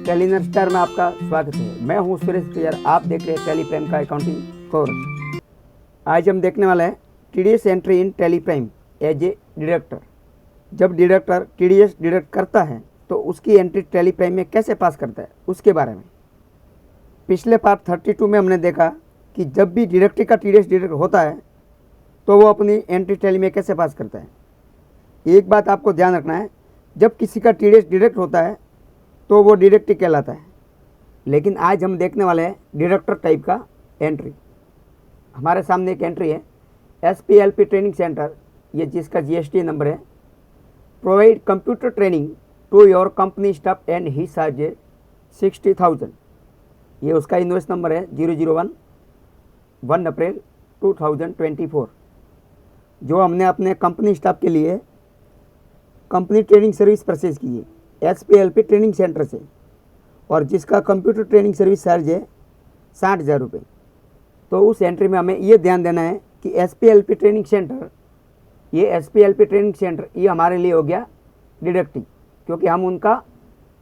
टेलीनर star में आपका स्वागत है। मैं हूं सुरेश प्रियर। आप देख रहे हैं टैली प्राइम का अकाउंटिंग कोर्स। आज हम देखने वाले हैं TDS entry in Tally Prime as a deductor. जब डिडक्टर टीडीएस डिडक्ट करता है तो उसकी एंट्री टैली प्राइम में कैसे पास करता है उसके बारे में पिछले पार्ट 32 में हमने देखा कि जब भी डिडक्टर का टीडीएस डिडक्ट होता है तो वो अपनी एंट्री टैली में कैसे पास करता है। एक बात आपको ध्यान रखना है, जब किसी का टीडीएस डिडक्ट होता है तो वो डिडक्टिव कहलाता है। लेकिन आज हम देखने वाले हैं डिडक्टर टाइप का एंट्री। हमारे सामने एक एंट्री है SPLP ट्रेनिंग सेंटर, ये जिसका GST नंबर है। Provide computer training to your company staff and he charge 60,000। ये उसका इन्वॉइस नंबर है 001 1 अप्रैल 2024। जो हमने अपने कंपनी स्टाफ के लिए कंपनी ट्रेनिंग सर्विस परचेज की है SPLP ट्रेनिंग सेंटर से, और जिसका कंप्यूटर ट्रेनिंग सर्विस चार्ज है 60,000 रुपये। तो उस एंट्री में हमें ये ध्यान देना है कि SPLP ट्रेनिंग सेंटर, ये SPLP ट्रेनिंग सेंटर ये हमारे लिए हो गया डिडक्टिव, क्योंकि हम उनका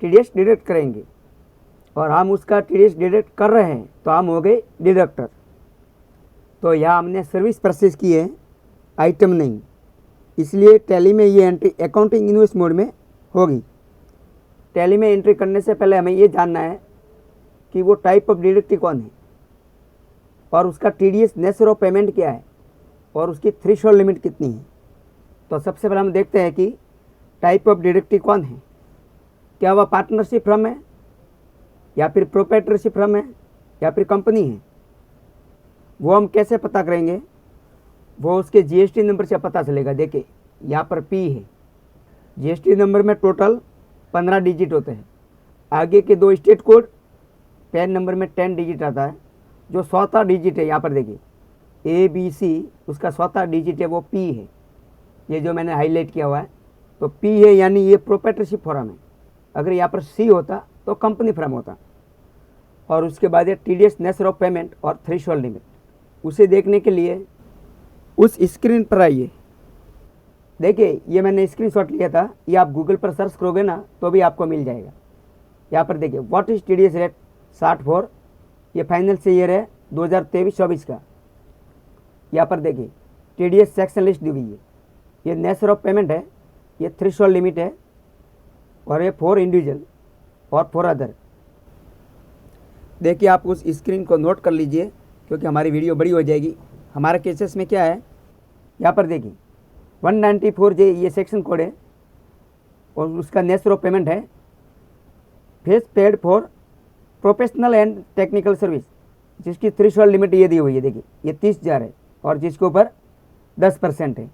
टीडीएस डिडक्ट करेंगे और हम उसका टीडीएस डिडक्ट कर रहे हैं तो हम हो गए डिडक्टर। तो यहाँ हमने सर्विस परचेज की है, आइटम नहीं, इसलिए टैली में ये एंट्री अकाउंटिंग इन्वॉइस मोड में होगी। टैली में एंट्री करने से पहले हमें ये जानना है कि वो टाइप ऑफ डिडक्टिव कौन है और उसका टीडीएस नेचर ऑफ पेमेंट क्या है और उसकी थ्रेशोल्ड लिमिट कितनी है। तो सबसे पहले हम देखते हैं कि टाइप ऑफ डिडक्टिव कौन है। क्या वह पार्टनरशिप फर्म है या फिर प्रोप्राइटरशिप फर्म है या फिर कंपनी है। वो हम कैसे पता करेंगे, वो उसके GST नंबर से पता चलेगा। देखिए यहाँ पर P है, GST नंबर में टोटल 15 डिजिट होते हैं। आगे के 2 स्टेट कोड, पैन नंबर में 10 डिजिट आता है। जो 100वां डिजिट है यहाँ पर देखिए ABC, उसका 100वां डिजिट है वो P है। ये जो मैंने हाईलाइट किया हुआ है तो P है, यानी ये प्रोप्राइटरशिप फर्म है। अगर यहाँ पर C होता तो कंपनी फर्म होता। और उसके बाद ये TDS नेचर ऑफ पेमेंट और थ्रेशोल्ड लिमिट, उसे देखने के लिए उस स्क्रीन पर आइए। देखिए ये मैंने स्क्रीनशॉट लिया था, ये आप गूगल पर सर्च करोगे ना तो भी आपको मिल जाएगा। यहाँ पर देखिए व्हाट इज टीडीएस रेट 64, ये फाइनल से ईयर है 2023-24 का। यहाँ पर देखिए टीडीएस सेक्शन लिस्ट दी हुई है, ये नेचर ऑफ पेमेंट है, ये थ्रेशोल्ड लिमिट है, और ये फॉर इंडिविजुअल और फॉर अदर। देखिए आप उस स्क्रीन को नोट कर लीजिए क्योंकि हमारी वीडियो बड़ी हो जाएगी। हमारे केसेस में क्या है, यहाँ पर देखिए 194J ये सेक्शन कोड है और उसका नेचर ऑफ पेमेंट है face paid for professional and technical service, जिसकी थ्रेशोल्ड लिमिट ये दी हुई है। देखिए ये 30,000 है और जिसके ऊपर 10% है।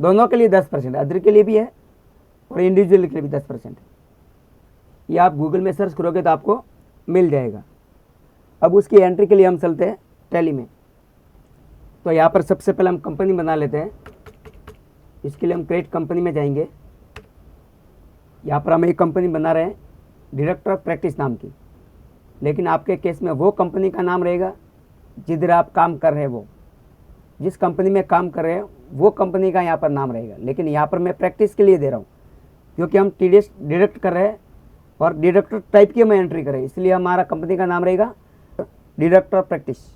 दोनों के लिए 10% है, अदर के लिए भी है और इंडिविजुअल के लिए भी 10% है। ये आप गूगल में सर्च करोगे तो आपको मिल जाएगा। अब उसकी एंट्री के लिए हम चलते हैं टैली में। तो यहाँ पर सबसे पहले हम कंपनी बना लेते हैं। इसके लिए हम क्रिएट कंपनी में जाएंगे। यहाँ पर हम एक कंपनी बना रहे हैं डिडक्टर ऑफ प्रैक्टिस नाम की, लेकिन आपके केस में वो कंपनी का नाम रहेगा जिधर आप काम कर रहे हैं। वो जिस कंपनी में काम कर रहे हैं वो कंपनी का यहाँ पर नाम रहेगा, लेकिन यहाँ पर मैं प्रैक्टिस के लिए दे रहा हूँ क्योंकि हम टीडीएस डिडक्ट कर रहे हैं और डिडक्टर टाइप की हम एंट्री करें, इसलिए हमारा कंपनी का नाम रहेगा deductor of practice.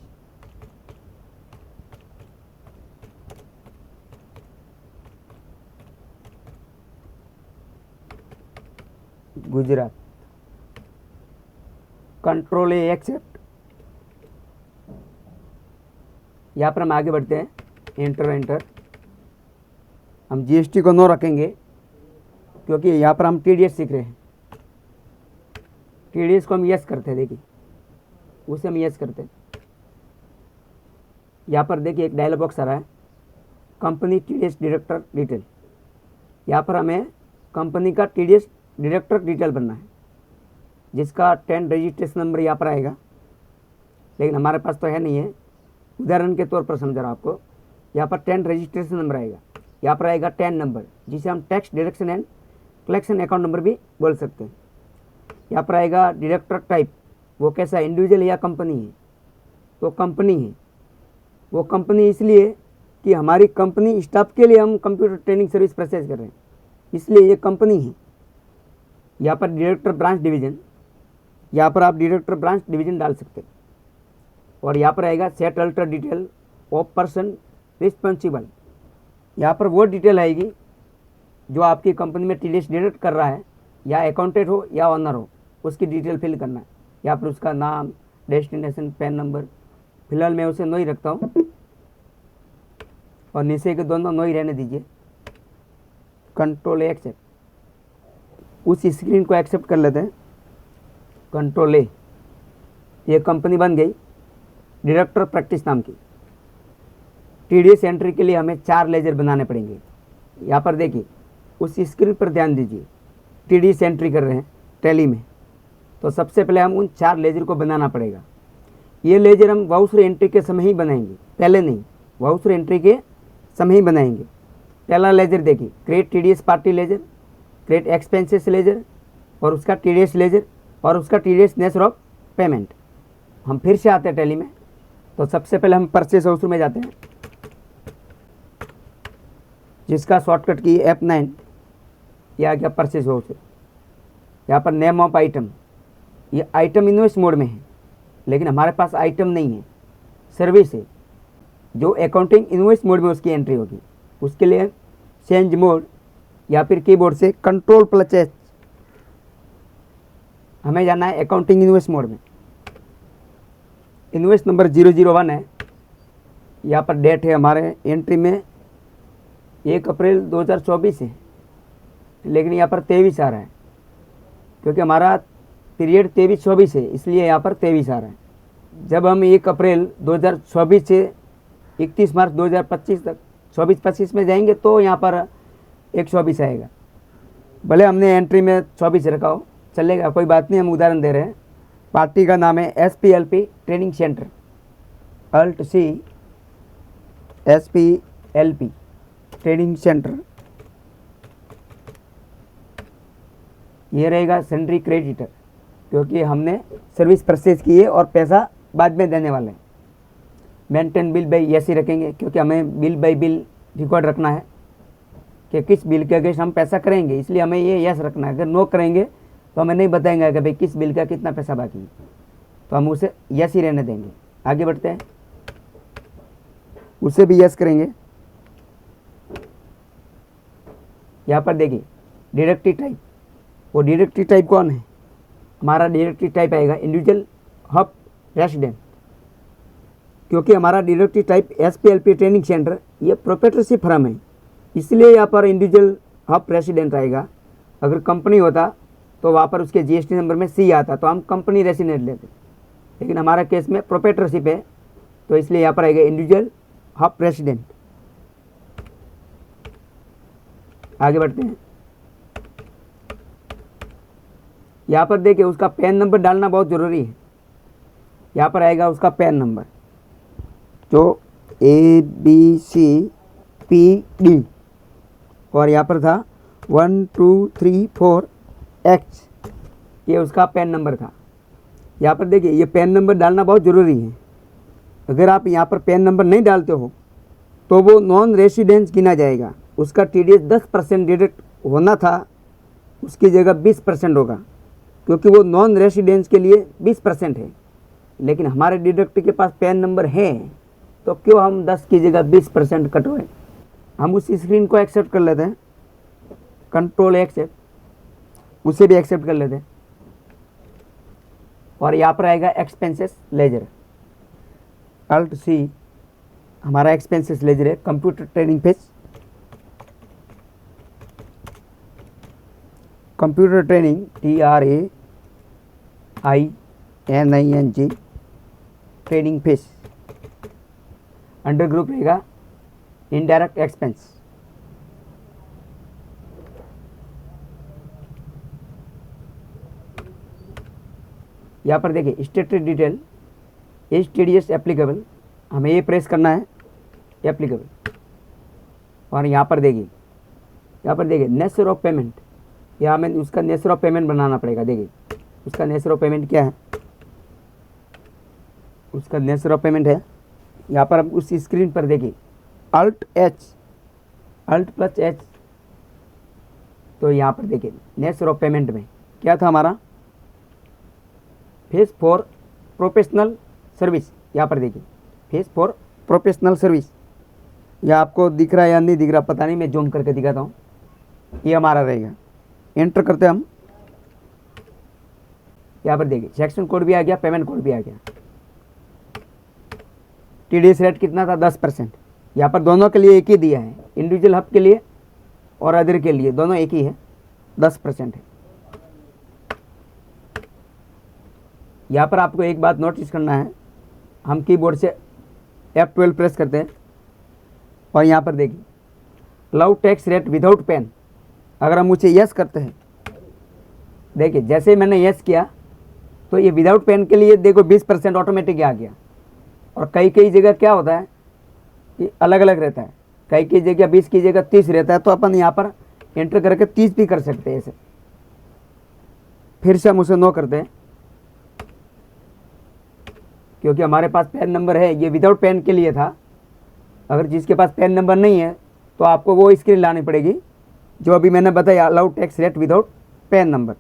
Gujarat. Control A accept. यहाँ पर हम आगे बढ़ते हैं, एंटर। हम GST को नो रखेंगे क्योंकि यहाँ पर हम TDS सीख रहे हैं। TDS को हम यस करते हैं, देखिए उसे हम यस करते हैं। यहाँ पर देखिए एक डायलॉग बॉक्स आ रहा है, कंपनी TDS डिडक्टर डिटेल। यहाँ पर हमें कंपनी का TDS डिडक्टर डिटेल बनना है, जिसका 10 रजिस्ट्रेशन नंबर यहाँ पर आएगा, लेकिन हमारे पास तो है नहीं है। उदाहरण के तौर पर समझा रहा आपको। यहाँ पर 10 रजिस्ट्रेशन नंबर आएगा, यहाँ पर आएगा 10 नंबर, जिसे हम tax deduction and collection account number भी बोल सकते हैं। यहाँ पर आएगा डिडक्टर टाइप, वो कैसा, इंडिविजुअल या कंपनी है, तो कंपनी है। वो कंपनी इसलिए कि हमारी कंपनी स्टाफ के लिए हम कंप्यूटर ट्रेनिंग सर्विस परचेज कर रहे हैं, इसलिए ये कंपनी है। यहाँ पर डायरेक्टर ब्रांच डिवीज़न, यहाँ पर आप डिडक्टर ब्रांच डिवीजन डाल सकते हैं। और यहाँ पर आएगा set alter detail of person responsible. यहाँ पर वो डिटेल आएगी जो आपकी कंपनी में टीडीएस डिडक्ट कर रहा है, या अकाउंटेंट हो या ऑनर हो, उसकी डिटेल फिल करना है। यहाँ पर उसका नाम, डेस्टिनेशन, पैन नंबर, फिलहाल मैं उसे नो ही रखता हूँ और नीचे के दोनों नो ही रहने दीजिए। कंट्रोल एक्सेप्ट, उस स्क्रीन को एक्सेप्ट कर लेते हैं। कंट्रोल ए, ये कंपनी बन गई डिडक्टर प्रैक्टिस नाम की। टीडीएस एंट्री के लिए हमें 4 लेजर बनाने पड़ेंगे। यहाँ पर देखिए, उस स्क्रीन पर ध्यान दीजिए। टीडीएस एंट्री कर रहे हैं टैली में, तो सबसे पहले हम उन 4 लेजर को बनाना पड़ेगा। ये लेजर हम वाउचर एंट्री के समय ही बनाएंगे, पहले नहीं, वाउचर एंट्री के समय ही बनाएंगे। पहला लेजर देखिए, create TDS party ledger, create expenses ledger, और उसका टीडीएस लेजर, और उसका टीडीएस नेचर ऑफ पेमेंट। हम फिर से आते हैं टैली में, तो सबसे पहले हम परचेस वाउचर में जाते हैं, जिसका शॉर्टकट की F9। यह आ गया परचेस वाउचर। यहाँ पर नेम ऑफ आइटम, ये आइटम इनवॉइस मोड में है, लेकिन हमारे पास आइटम नहीं है, सर्विस है, जो अकाउंटिंग इनवॉइस मोड में उसकी एंट्री होगी। उसके लिए चेंज मोड या फिर कीबोर्ड से Ctrl+H, हमें जाना है अकाउंटिंग इनवॉइस मोड में। इनवॉइस नंबर 001 है। यहाँ पर डेट है हमारे एंट्री में 1 अप्रैल 2024 है, लेकिन यहाँ पर 23 आ रहा है, क्योंकि हमारा पीरियड 23-24 है, इसलिए यहाँ पर 23 आ रहा है। जब हम 1 अप्रैल 2024 से 31 मार्च 2025 तक 24-25 में जाएंगे तो यहाँ पर 124 आएगा। भले हमने एंट्री में 24 रखा हो, चलेगा, कोई बात नहीं। हम उदाहरण दे रहे हैं। पार्टी का नाम है SPLP training center, alt C SPLP training center. ये रहेगा सेंट्री क्रेडिटर, क्योंकि हमने सर्विस परचेज की है और पैसा बाद में देने वाले हैं। Maintain bill by yes he रखेंगे, क्योंकि हमें बिल बाई बिल रिकॉर्ड रखना है कि किस बिल के अगेंस्ट हम पैसा करेंगे, इसलिए हमें ये यस रखना है। अगर नो करेंगे तो हमें नहीं बताएंगे कि भाई किस बिल का कितना पैसा बाकी है, तो हम उसे यस ही रहने देंगे। आगे बढ़ते हैं, उसे भी यस करेंगे। यहाँ पर देखिए डिडक्टिव टाइप, वो डिडक्टिव टाइप कौन है? हमारा डिडक्टिव टाइप आएगा इंडिविजुअल हब रेसिडेंट, क्योंकि हमारा deductive type SPLP training center ये प्रोप्राइटरशिप फर्म है, इसलिए यहाँ पर इंडिविजुअल हब रेसिडेंट आएगा। अगर कंपनी होता तो वहाँ पर उसके GST नंबर में C आता, तो हम कंपनी रेसिडेंट लेते, लेकिन हमारा केस में प्रोप्राइटरशिप है, तो इसलिए यहाँ पर आएगा इंडिविजुअल हब रेसिडेंट। आगे बढ़ते हैं। यहाँ पर देखिए उसका पैन नंबर डालना बहुत ज़रूरी है। यहाँ पर आएगा उसका पैन नंबर, जो ABCPD, और यहाँ पर था 1234X, ये उसका पैन नंबर था। यहाँ पर देखिए ये पैन नंबर डालना बहुत ज़रूरी है। अगर आप यहाँ पर पैन नंबर नहीं डालते हो तो वो नॉन रेसिडेंस गिना जाएगा। उसका TDS 10% डिडक्ट होना था, उसकी जगह 20% होगा, क्योंकि वो नॉन रेसिडेंस के लिए 20% है। लेकिन हमारे डिडक्ट के पास पैन नंबर है, तो क्यों हम 10 की जगह 20% कटवाएं। हम उस स्क्रीन को एक्सेप्ट कर लेते हैं, कंट्रोल एक्सेप्ट, उसे भी एक्सेप्ट कर लेते हैं। और यहाँ पर आएगा एक्सपेंसेस लेजर, अल्ट C, हमारा एक्सपेंसेस लेजर है। Computer training page, computer training TRAINING training page. Under group रहेगा इनडायरेक्ट एक्सपेंस। यहाँ पर देखिए स्टेटरी डिटेल इज TDS एप्लीकेबल, हमें ये प्रेस करना है एप्लीकेबल। और यहाँ पर देखिए नेचर ऑफ पेमेंट, यहाँ हमें उसका नेचर ऑफ पेमेंट बनाना पड़ेगा। देखिए उसका नेचर ऑफ पेमेंट क्या है, उसका नेचर ऑफ पेमेंट है यहाँ पर। हम उस स्क्रीन पर देखिए Alt+H, तो यहाँ पर देखिए नेचर ऑफ पेमेंट में क्या था हमारा, फीस फॉर प्रोफेशनल सर्विस, यहाँ पर देखिए फीस फॉर प्रोफेशनल सर्विस, यह आपको दिख रहा है या नहीं दिख रहा पता नहीं, मैं जूम करके दिखाता हूँ। ये हमारा रहेगा, एंटर करते हम, यहाँ पर देखिए सेक्शन कोड भी आ गया, पेमेंट कोड भी आ गया। TDS रेट कितना था 10%, यहाँ पर दोनों के लिए एक ही दिया है, इंडिविजुअल हब के लिए और अदर के लिए दोनों एक ही है, 10% है। यहाँ पर आपको एक बात नोटिस करना है, हम कीबोर्ड से F12 प्रेस करते हैं और यहाँ पर देखिए low tax rate without PAN, अगर हम उसे यस करते हैं, देखिए जैसे मैंने यस किया तो ये विदाउट पेन के लिए देखो 20% ऑटोमेटिक आ गया। और कई कई जगह क्या होता है कि अलग अलग रहता है, कई जगह 20 की जगह 30 रहता है, तो अपन यहाँ पर एंटर करके 30 भी कर सकते हैं ऐसे। फिर से हम उसे नो करते हैं क्योंकि हमारे पास पैन नंबर है, ये विदाउट पेन के लिए था। अगर जिसके पास पैन नंबर नहीं है तो आपको वो स्क्रीन लानी पड़ेगी जो अभी मैंने बताया, allow tax rate without pan number,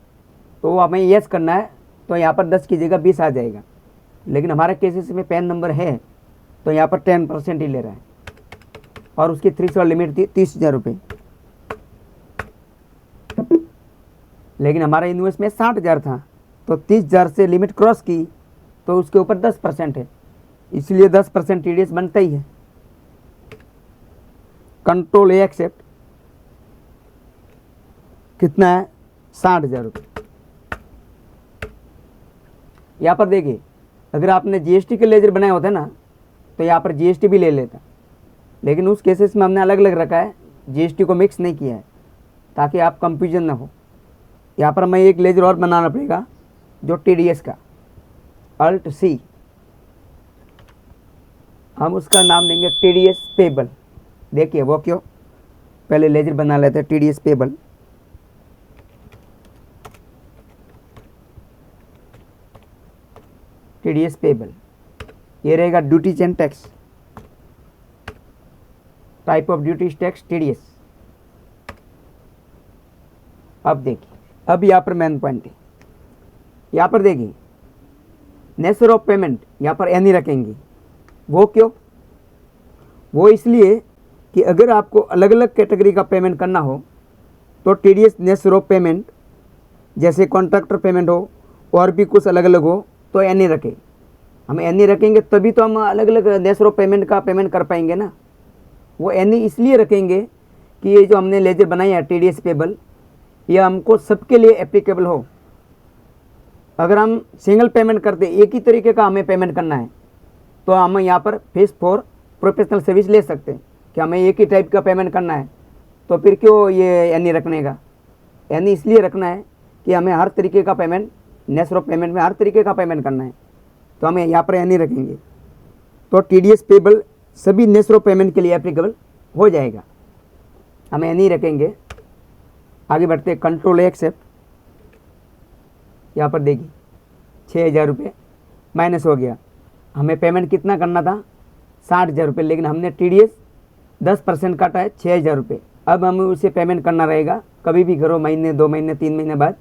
तो हमें यस करना है, तो यहाँ पर 10 की जगह 20 आ जाएगा। लेकिन हमारे केसेस में पैन नंबर है तो यहाँ पर 10% ही ले रहा है और उसकी थ्रेशोल्ड लिमिट थी 30,000 रुपये, लेकिन हमारा इन्वेस्ट में 60,000 था, तो 30,000 से लिमिट क्रॉस की तो उसके ऊपर 10% है, इसलिए 10% TDS बनता ही है। कंट्रोल A एक्सेप्ट, कितना है 60,000 रुपये। यहाँ पर देखिए अगर आपने GST के लेजर बनाए होते ना तो यहाँ पर GST भी ले लेता, लेकिन उस केसेस में हमने अलग अलग रखा है, GST को मिक्स नहीं किया है ताकि आप कंफ्यूजन ना हो। यहाँ पर हमें एक लेजर और बनाना पड़ेगा जो TDS का, Alt C, हम उसका नाम देंगे TDS पेबल। देखिए वो क्यों, पहले लेजर बना लेते हैं TDS पेबल। TDS पेबल ये रहेगा duties and tax, type of duties tax TDS। अब देखिए, अब यहाँ पर मेन पॉइंट है, यहाँ पर देखिए नेचर ऑफ पेमेंट यहाँ पर एनी रखेंगे। वो क्यों, वो इसलिए कि अगर आपको अलग अलग कैटेगरी का पेमेंट करना हो तो TDS नेचर ऑफ पेमेंट, जैसे कॉन्ट्रैक्टर पेमेंट हो और भी कुछ अलग अलग हो तो एनी रखें। हम एनी रखेंगे तभी तो हम अलग अलग नेचर ऑफ पेमेंट का पेमेंट कर पाएंगे ना। वो एनी इसलिए रखेंगे कि ये जो हमने लेजर बनाया है TDS पेबल, ये हमको सबके लिए एप्लीकेबल हो। अगर हम सिंगल पेमेंट करते, एक ही तरीके का हमें पेमेंट करना है, तो हम यहाँ पर फीस फॉर प्रोफेशनल सर्विस ले सकते हैं कि हमें एक ही टाइप का पेमेंट करना है, तो फिर क्यों ये एनी रखने का। एनी इसलिए रखना है कि हमें हर तरीके का पेमेंट, नेचर ऑफ पेमेंट में हर तरीके का पेमेंट करना है, तो हमें यहाँ पर एनी रखेंगे तो TDS पेबल सभी नेचर ऑफ पेमेंट के लिए एप्लीकेबल हो जाएगा। हमें एनी रखेंगे। आगे बढ़ते, कंट्रोल A एक्सेप्ट, यहाँ पर देखिए 6,000 रुपये माइनस हो गया। हमें पेमेंट कितना करना था 60,000 रुपये, लेकिन हमने TDS 10% काटा है 6,000 रुपये। अब हमें उसे पेमेंट करना रहेगा, कभी भी करो, महीने 2 महीने 3 महीने बाद,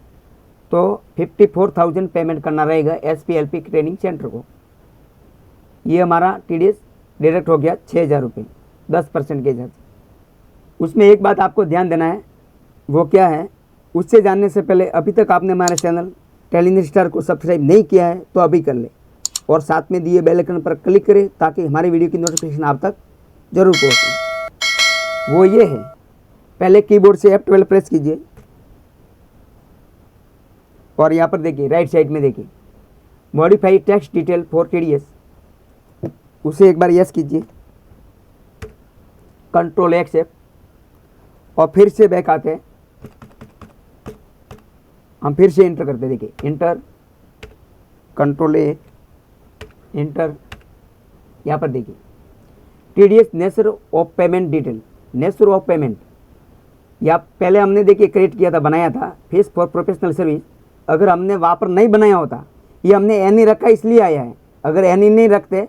तो 54,000 पेमेंट करना रहेगा SPLP ट्रेनिंग सेंटर को। ये हमारा TDS डायरेक्ट हो गया 6,000 रुपये 10% के हिसाब से। उसमें एक बात आपको ध्यान देना है, वो क्या है, उससे जानने से पहले अभी तक आपने हमारे चैनल टेलीनिर स्टार को सब्सक्राइब नहीं किया है तो अभी कर ले, और साथ में दिए बेल आइकन पर क्लिक करें ताकि हमारी वीडियो की नोटिफिकेशन आप तक जरूर पहुँचे। वो ये है, पहले कीबोर्ड से F12 प्रेस कीजिए और यहाँ पर देखिए राइट साइड में देखिए modify tax detail for TDS, उसे एक बार यस कीजिए। कंट्रोल A एक्सेप्ट और फिर से बैक आते हैं, हम फिर से इंटर करते हैं। देखिए इंटर, कंट्रोल A, इंटर। यहाँ पर देखिए TDS nature of payment detail, nature of payment, या पहले हमने देखिए क्रिएट किया था, बनाया था फीस फॉर प्रोफेशनल सर्विस। अगर हमने वहाँ पर नहीं बनाया होता, ये हमने एनी रखा इसलिए आया है। अगर एनी नहीं रखते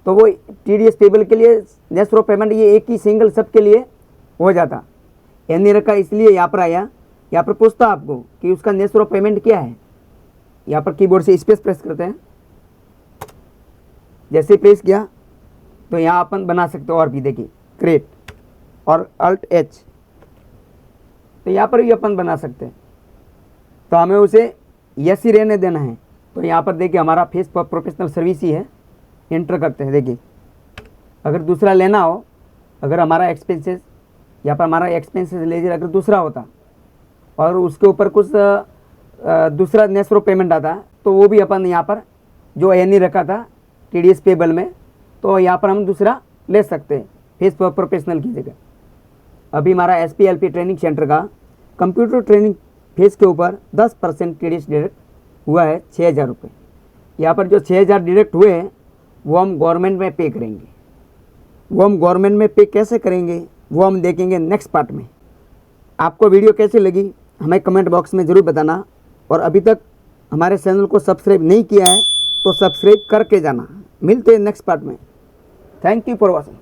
तो वो TDS पेबल के लिए नेचर ऑफ पेमेंट ये एक ही सिंगल सब के लिए हो जाता। एनी रखा इसलिए यहाँ पर आया। यहाँ पर पूछता आपको कि उसका नेचर ऑफ पेमेंट क्या है, यहाँ पर कीबोर्ड से स्पेस प्रेस करते हैं। जैसे प्रेस किया तो यहाँ अपन बना सकते हो और भी, देखिए क्रिएट और अल्ट एच, तो यहाँ पर भी अपन बना सकते हैं। तो हमें उसे यस ही रहने देना है। तो यहाँ पर देखिए हमारा फेस प्रोफेशनल सर्विस ही है, एंटर करते हैं। देखिए अगर दूसरा लेना हो, अगर हमारा एक्सपेंसेस, यहाँ पर हमारा एक्सपेंसेस लेजर अगर दूसरा होता और उसके ऊपर कुछ दूसरा नेसरो पेमेंट आता तो वो भी अपन यहाँ पर जो एनी रखा था TDS पेबल में, तो यहाँ पर हम दूसरा ले सकते हैं फेस प्रोफेशनल की जगह। अभी हमारा SPLP ट्रेनिंग सेंटर का कंप्यूटर ट्रेनिंग फेस के ऊपर 10% TDS डायरेक्ट हुआ है 6,000 रुपये। यहाँ पर जो 6,000 डायरेक्ट हुए हैं वो हम गवर्नमेंट में पे करेंगे। वो हम गवर्नमेंट में पे कैसे करेंगे वो हम देखेंगे नेक्स्ट पार्ट में। आपको वीडियो कैसी लगी हमें कमेंट बॉक्स में ज़रूर बताना, और अभी तक हमारे चैनल को सब्सक्राइब नहीं किया है तो सब्सक्राइब करके जाना। मिलते हैं नेक्स्ट पार्ट में। Thank you for watching.